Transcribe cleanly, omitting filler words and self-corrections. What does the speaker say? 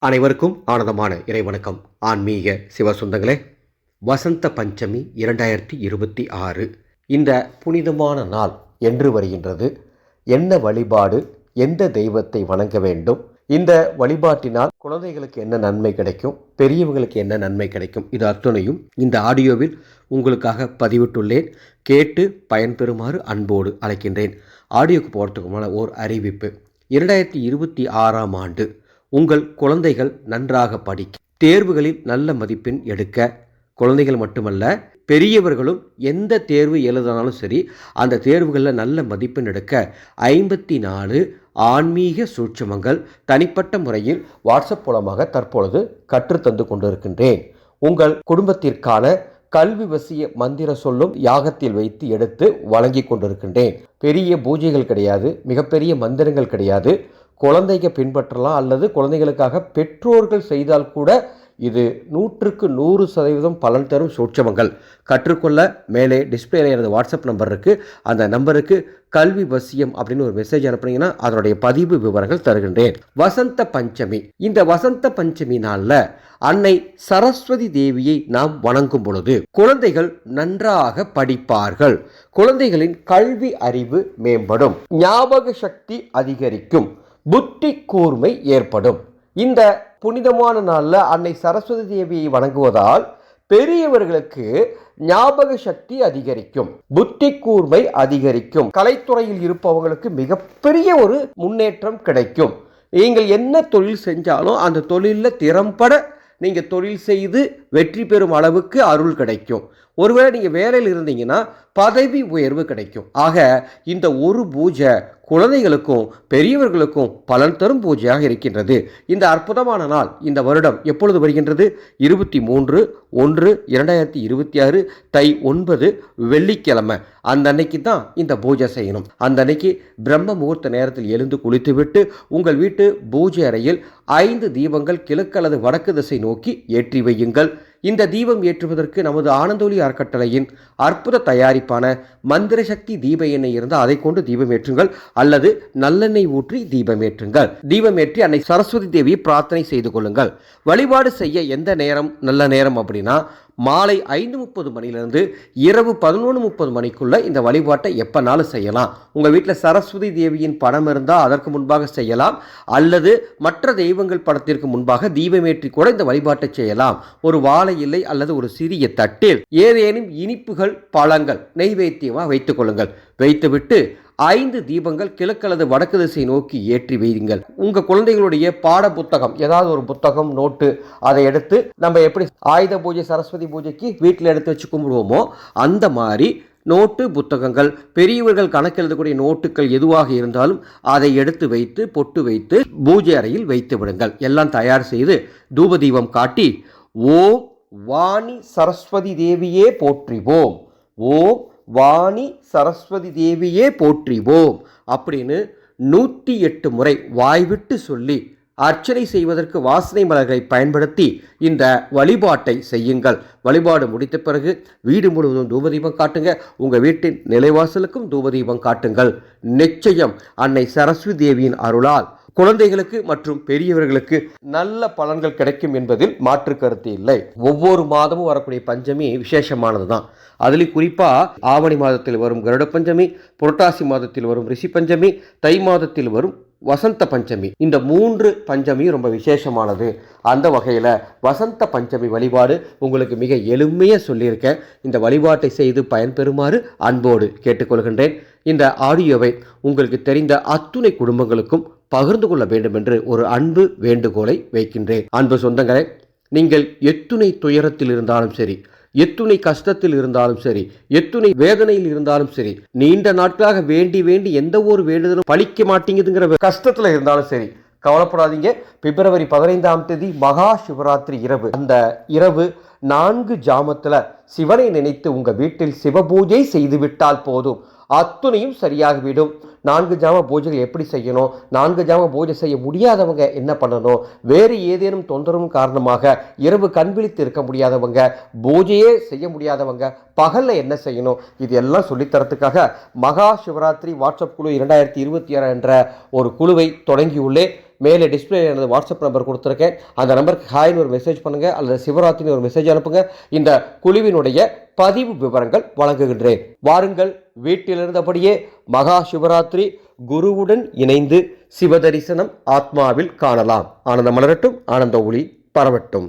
அனைவருக்கும் ஆனந்தமான இறைவணக்கம். ஆன்மீக சிவசொந்தங்களே, வசந்த பஞ்சமி 2026 இந்த புனிதமான நாள் என்று வருகின்றது. என்ன வழிபாடு, எந்த தெய்வத்தை வணங்க வேண்டும், இந்த வழிபாட்டினால் குழந்தைகளுக்கு என்ன நன்மை கிடைக்கும், பெரியவங்களுக்கு என்ன நன்மை கிடைக்கும், இது அத்துணையும் இந்த ஆடியோவில் உங்களுக்காக பதிவிட்டுள்ளேன். கேட்டு பயன்பெறுமாறு அன்போடு அழைக்கின்றேன். ஆடியோக்கு போகிறதுக்கு முன்னால் ஓர் அறிவிப்பு. 2026ஆம் ஆண்டு உங்கள் குழந்தைகள் நன்றாக படிக்க, தேர்வுகளில் நல்ல மதிப்பெண் எடுக்க, குழந்தைகள் மட்டுமல்ல பெரியவர்களும் எந்த தேர்வு எழுதினாலும் சரி அந்த தேர்வுகளில் நல்ல மதிப்பெண் எடுக்க 54 ஆன்மீக சூட்சுமங்கள் தனிப்பட்ட முறையில் வாட்ஸ்அப் மூலமாக தற்பொழுது கற்றுத்தந்து கொண்டிருக்கின்றேன். உங்கள் குடும்பத்திற்கான கல்வி வசிய மந்திர சொல்லும் யாகத்தில் வைத்து எடுத்து வழங்கி கொண்டிருக்கின்றேன். பெரிய பூஜைகள் கிடையாது, மிகப்பெரிய மந்திரங்கள் கிடையாது. குழந்தைங்க பின்பற்றலாம், அல்லது குழந்தைகளுக்காக பெற்றோர்கள் செய்தால் கூட இது 100% பலன் தரும் சூட்சமங்கள். கற்றுக்கொள்ள மேலே டிஸ்பிளேல எனது வாட்ஸ்அப் நம்பர் இருக்குது. அந்த நம்பருக்கு கல்வி வசியம் அப்படின்னு ஒரு மெசேஜ் அனுப்புனீங்கன்னா அதனுடைய பதிவு விவரங்கள் தருகின்றேன். வசந்த பஞ்சமி, இந்த வசந்த பஞ்சமி நாளில் அன்னை சரஸ்வதி தேவியை நாம் வணங்கும் பொழுது குழந்தைகள் நன்றாக படிப்பார்கள். குழந்தைகளின் கல்வி அறிவு மேம்படும், ஞாபக சக்தி அதிகரிக்கும், புத்தி கூர்மை ஏற்படும். இந்த புனிதமான நாளில் அன்னை சரஸ்வதி தேவியை வணங்குவதால் பெரியவர்களுக்கு ஞாபக சக்தி அதிகரிக்கும், புத்தி கூர்மை அதிகரிக்கும், கலைத்துறையில் இருப்பவங்களுக்கு மிகப்பெரிய ஒரு முன்னேற்றம் கிடைக்கும். நீங்கள் என்ன தொழில் செஞ்சாலும் அந்த தொழிலில் திறம்பட நீங்கள் தொழில் செய்து வெற்றி பெறும் அளவுக்கு அருள் கிடைக்கும். ஒருவேளை நீங்கள் வேலையில் இருந்தீங்கன்னா பதவி உயர்வு கிடைக்கும். ஆக இந்த ஒரு பூஜை குழந்தைகளுக்கும் பெரியவர்களுக்கும் பலன் தரும் பூஜையாக இருக்கின்றது. இந்த அற்புதமான நாள் இந்த வருடம் எப்பொழுது வருகின்றது? 23/1/2026 தை 9 வெள்ளிக்கிழமை. அந்த அன்னைக்கு தான் இந்த பூஜை செய்யணும். அந்த அன்னைக்கு பிரம்ம முகூர்த்த நேரத்தில் எழுந்து குளித்துவிட்டு உங்கள் வீட்டு பூஜை அறையில் 5 தீபங்கள் கிழக்கு அல்லது வடக்கு திசை நோக்கி ஏற்றி வையுங்கள். இந்த தீபம் ஏற்றுவதற்கு நமது ஆனந்தொலி அறக்கட்டளையின் அற்புத தயாரிப்பான மந்திர சக்தி தீப எண்ணெய் இருந்தால் அதை கொண்டு தீபம் ஏற்றுங்கள், அல்லது நல்லெண்ணெய் ஊற்றி தீபம் ஏற்றுங்கள். தீபம் ஏற்றி அன்னை சரஸ்வதி தேவியை பிரார்த்தனை செய்து கொள்ளுங்கள். வழிபாடு செய்ய எந்த நேரம் நல்ல நேரம் அப்படின்னா மாலை 5:30 மணிலிருந்து இரவு 11:30 மணிக்குள்ள இந்த வழிபாட்டை எப்போனாலும் செய்யலாம். உங்கள் வீட்டில் சரஸ்வதி தேவியின் படம் இருந்தால் அதற்கு முன்பாக செய்யலாம், அல்லது மற்ற தெய்வங்கள் படத்திற்கு முன்பாக தீபமேற்றி கூட இந்த வழிபாட்டை செய்யலாம். ஒரு வாழை இலை அல்லது ஒரு சிறிய தட்டில் ஏதேனும் இனிப்புகள் பழங்கள் நெய்வேத்தியமாக வைத்துக் கொள்ளுங்கள். வைத்துவிட்டு 5 தீபங்கள் கிழக்கு அல்லது வடக்கு திசை நோக்கி ஏற்றி வையுங்கள். உங்கள் குழந்தைகளுடைய பாட புத்தகம், ஏதாவது ஒரு புத்தகம், நோட்டு, அதை எடுத்து நம்ம எப்படி ஆயுத பூஜை சரஸ்வதி பூஜைக்கு வீட்டில் எடுத்து வச்சு கும்பிடுவோமோ அந்த மாதிரி நோட்டு, புத்தகங்கள், பெரியவர்கள் கணக்கு எழுதக்கூடிய நோட்டுகள் எதுவாக இருந்தாலும் அதை எடுத்து வைத்து பொட்டு வைத்து பூஜை அறையில் வைத்து விடுங்கள். எல்லாம் தயார் செய்து தூப தீபம் காட்டி ஓம் வாணி சரஸ்வதி தேவியே போற்றிவோம், ஓம் வாணி சரஸ்வதி தேவியே போற்றிவோம் அப்படின்னு 108 முறை வாய்விட்டு சொல்லி அர்ச்சனை செய்வதற்கு வாசனை மலர்களை பயன்படுத்தி இந்த வழிபாட்டை செய்யுங்கள். வழிபாடு முடித்த பிறகு வீடு முழுவதும் தூபதீபம் காட்டுங்க. உங்கள் வீட்டின் நிலைவாசலுக்கும் தூபதீபம் காட்டுங்கள். நிச்சயம் அன்னை சரஸ்வதி தேவியின் அருளால் குழந்தைகளுக்கு மற்றும் பெரியவர்களுக்கு நல்ல பலன்கள் கிடைக்கும் என்பதில் மாற்று கருத்து இல்லை. ஒவ்வொரு மாதமும் வரக்கூடிய பஞ்சமி விசேஷமானது தான். அதுலேயும் குறிப்பாக ஆவணி மாதத்தில் வரும் கருட பஞ்சமி, புரட்டாசி மாதத்தில் வரும் ரிஷி பஞ்சமி, தை மாதத்தில் வரும் வசந்த பஞ்சமி, இந்த 3 பஞ்சமியும் ரொம்ப விசேஷமானது. அந்த வகையில் வசந்த பஞ்சமி வழிபாடு உங்களுக்கு மிக எளிமையாக சொல்லியிருக்கேன். இந்த வழிபாட்டை செய்து பயன்பெறுமாறு அன்போடு கேட்டுக்கொள்கின்றேன். இந்த ஆடியோவை உங்களுக்கு தெரிந்த அத்துணை குடும்பங்களுக்கும் பகிர்ந்து கொள்ள வேண்டும் என்று ஒரு அன்பு வேண்டுகோளை வைக்கின்றேன். அன்பு சொந்தங்களே, நீங்கள் எத்துணை துயரத்தில் இருந்தாலும் சரி, எத்துணை கஷ்டத்தில் இருந்தாலும் சரி, எத்துணை வேதனையில் இருந்தாலும் சரி, நீண்ட நாட்களாக வேண்டி வேண்டி எந்த ஒரு வேண்டுதலும் பலிக்க மாட்டேங்குதுங்கிற கஷ்டத்தில் இருந்தாலும் சரி, கவலைப்படாதீங்க. பிப்ரவரி 15ஆம் தேதி மகா சிவராத்திரி இரவு, அந்த இரவு 4 ஜாமத்தில் சிவனை நினைத்து உங்கள் வீட்டில் சிவபூஜை செய்துவிட்டால் போதும், அத்துணையும் சரியாகிவிடும். 4 ஜாம பூஜைகள் எப்படி செய்யணும், 4 ஜாம பூஜை செய்ய முடியாதவங்க என்ன பண்ணணும், வேறு ஏதேனும் தொந்தரவு காரணமாக இரவு கண் விழித்து இருக்க முடியாதவங்க, பூஜையே செய்ய முடியாதவங்க பகலில் என்ன செய்யணும், இது எல்லாம் சொல்லித்தரத்துக்காக மகா சிவராத்திரி வாட்ஸ்அப் குழு 2026 என்ற ஒரு குழுவை தொடங்கியுள்ளேன். மேலே டிஸ்பிளே எனது வாட்ஸ்அப் நம்பர் கொடுத்துருக்கேன். அந்த நம்பருக்கு ஹாய்னு ஒரு மெசேஜ் பண்ணுங்கள் அல்லது சிவராத்திரின்னு ஒரு மெசேஜ் அனுப்புங்க. இந்த குழுவினுடைய பதிவு விவரங்கள் வழங்குகின்றேன். வாருங்கள், வீட்டிலிருந்தபடியே மகா சிவராத்திரி குருவுடன் இணைந்து சிவதரிசனம் ஆத்மாவில் காணலாம். ஆனந்த மலரட்டும், ஆனந்த ஒளி பரவட்டும்.